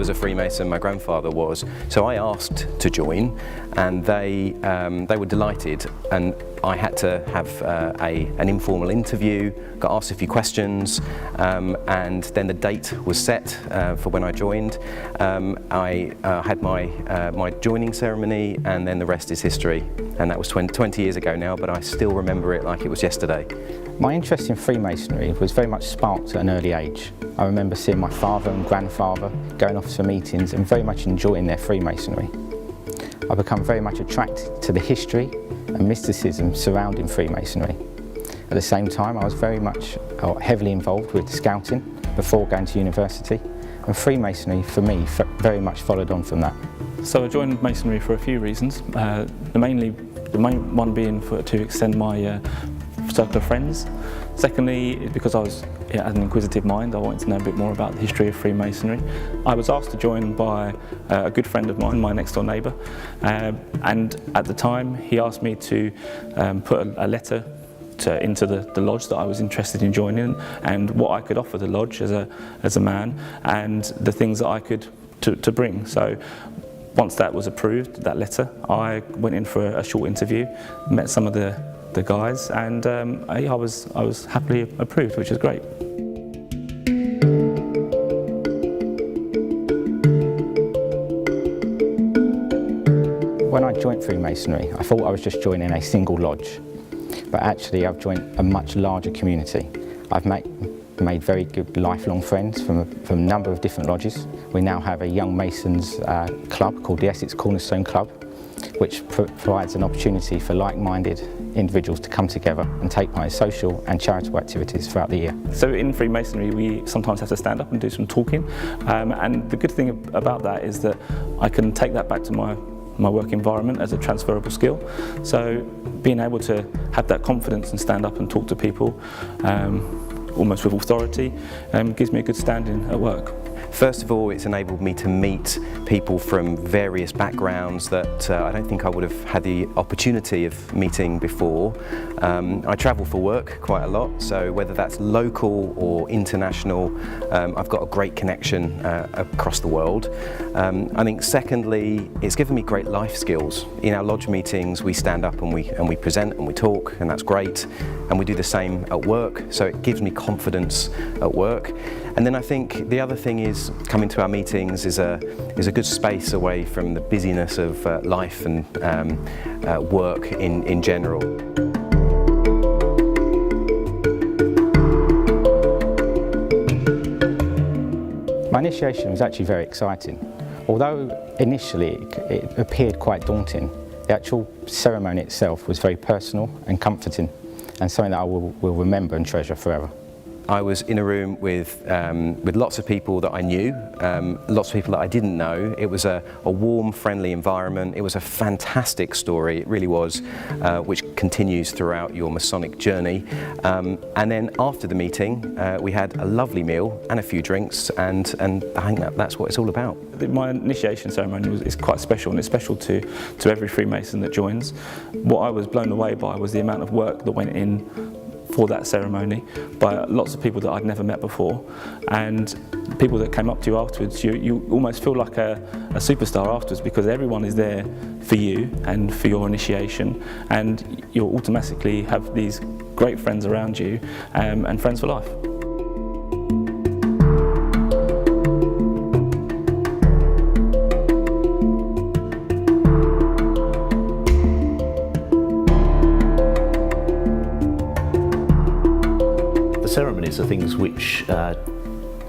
was a Freemason, my grandfather was, so I asked to join, and they were delighted, and I had to have an informal interview, got asked a few questions, and then the date was set for when I joined. I had my joining ceremony, and then the rest is history, and that was 20 years ago now, but I still remember it like it was yesterday. My interest in Freemasonry was very much sparked at an early age. I remember seeing my father and grandfather going off to meetings and very much enjoying their Freemasonry. I became very much attracted to the history and mysticism surrounding Freemasonry. At the same time, I was very much heavily involved with scouting before going to university, and Freemasonry for me very much followed on from that. So I joined Masonry for a few reasons. The main one being to extend my circle of friends. Secondly, because I was had an inquisitive mind, I wanted to know a bit more about the history of Freemasonry. I was asked to join by a good friend of mine, my next door neighbour, and at the time he asked me to put a letter into the lodge that I was interested in joining, and what I could offer the lodge as a man, and the things that I could to bring. So once that was approved, that letter, I went in for a short interview, met some of the guys, and I was happily approved, which is great. When I joined Freemasonry, I thought I was just joining a single lodge, but actually I've joined a much larger community. I've made very good lifelong friends from a number of different lodges. We now have a young Masons club called the Essex Cornerstone Club, which provides an opportunity for like-minded individuals to come together and take part in social and charitable activities throughout the year. So in Freemasonry we sometimes have to stand up and do some talking, and the good thing about that is that I can take that back to my work environment as a transferable skill. So being able to have that confidence and stand up and talk to people almost with authority gives me a good standing at work. First of all, it's enabled me to meet people from various backgrounds that I don't think I would have had the opportunity of meeting before. I travel for work quite a lot, so whether that's local or international, I've got a great connection across the world. I think secondly, it's given me great life skills. In our lodge meetings, we stand up and we present and we talk, and that's great. And we do the same at work, so it gives me confidence at work. And then I think the other thing is coming to our meetings is a good space away from the busyness of life and work in general. My initiation was actually very exciting. Although initially it appeared quite daunting, the actual ceremony itself was very personal and comforting, and something that I will remember and treasure forever. I was in a room with lots of people that I knew, lots of people that I didn't know. It was a warm, friendly environment. It was a fantastic story, it really was, which continues throughout your Masonic journey. And then after the meeting, we had a lovely meal and a few drinks, and I think that's what it's all about. My initiation ceremony is quite special, and it's special to every Freemason that joins. What I was blown away by was the amount of work that went in for that ceremony by lots of people that I'd never met before, and people that came up to you afterwards. You almost feel like a superstar afterwards, because everyone is there for you and for your initiation, and you'll automatically have these great friends around you, and friends for life. Ceremonies are things which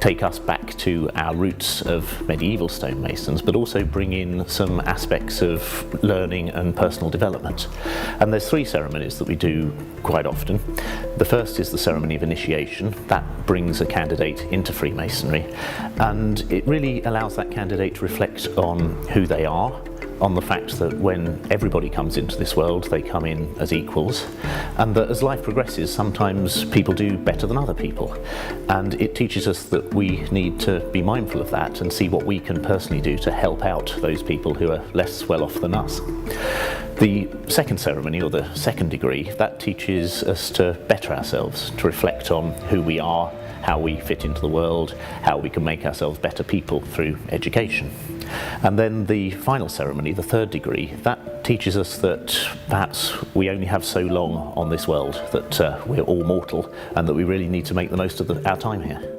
take us back to our roots of medieval stonemasons, but also bring in some aspects of learning and personal development. And there's three ceremonies that we do quite often. The first is the ceremony of initiation. That brings a candidate into Freemasonry, and it really allows that candidate to reflect on who they are, on the fact that when everybody comes into this world, they come in as equals, and that as life progresses, sometimes people do better than other people. And it teaches us that we need to be mindful of that and see what we can personally do to help out those people who are less well off than us. The second ceremony, or the second degree, that teaches us to better ourselves, to reflect on who we are how we fit into the world, how we can make ourselves better people through education. And then the final ceremony, the third degree, that teaches us that perhaps we only have so long on this world, that we're all mortal, and that we really need to make the most of our time here.